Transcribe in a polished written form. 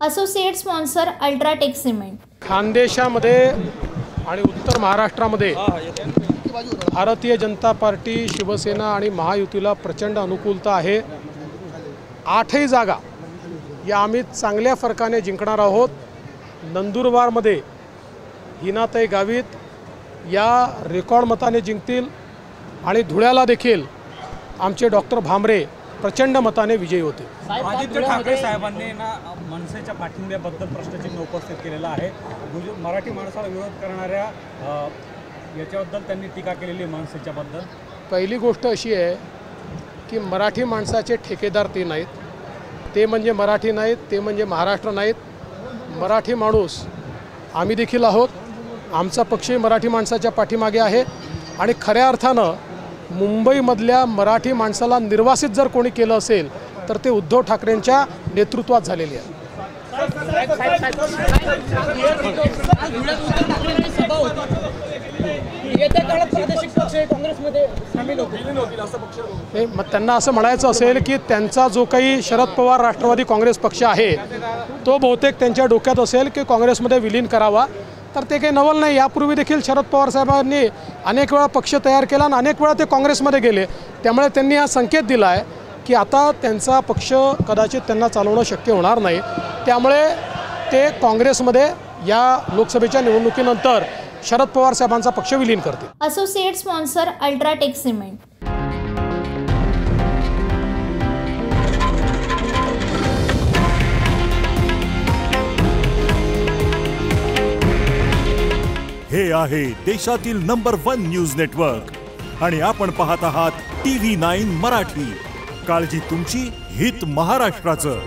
Associate sponsor UltraTech cement. खानदेशामध्ये आणि उत्तर महाराष्ट्रामध्ये भारतीय जनता पार्टी, शिवसेना आणि महायुतीला प्रचंड अनुकूलता आहे। 8ही जागा या आम्ही चांगल्या फरकाने जिंकणार आहोत। नंदुरबारमध्ये हिनाताई गावित या रेकॉर्ड मताने जिंकतील आणि धुळ्याला देखील आमचे डॉक्टर भामरे प्रचंड मताने विजयी होते। आदित्य ठाकरे साहेबांनी मनसेच्या पाठिंब्याबद्दल प्रश्नचिन्ह उपस्थित केलेला आहे। मराठी माणसाला विरोध करणाऱ्या याच्याबद्दल त्यांनी टीका केलेली मनसेच्या बद्दल। पहिली गोष्ट अशी आहे की मराठी माणसाचे ठेकेदार ते नाहीत, ते म्हणजे मराठी नाहीत, ते म्हणजे महाराष्ट्र नाहीत। मराठी माणूस आम्ही देखील आहोत। आमचा पक्षही मराठी माणसाच्या पाठीमागे आहे आणि खऱ्या अर्थानं मुंबईमधल्या मराठी माणसाला निर्वासित जर कोणी केलं असेल तर ते उद्धव ठाकरेंच्या नेतृत्वात झालेले आहे। मग त्यांना असं म्हणायचं असेल की त्यांचा जो काही शरद पवार राष्ट्रवादी काँग्रेस पक्ष आहे तो बहुतेक त्यांच्या डोक्यात असेल की काँग्रेसमध्ये विलीन करावा, तर ते काही नवल नाही। यापूर्वी देखील शरद पवार साहेबांनी अनेक वेळा पक्ष तयार केला आणि अनेक वेळा ते काँग्रेसमध्ये गेले। त्यामुळे त्यांनी हा संकेत दिला आहे की आता त्यांचा पक्ष कदाचित त्यांना चालवणं शक्य होणार नाही, त्यामुळे ते काँग्रेसमध्ये या लोकसभेच्या निवडणुकीनंतर शरद पवार साहेबांचा पक्ष विलीन करतील। Associate sponsor UltraTech cement. हे आहे देशातील नंबर 1 न्यूज नेटवर्क आणि आपण पाहत आहात TV9 मराठी। काळजी तुमची, हित महाराष्ट्राचं।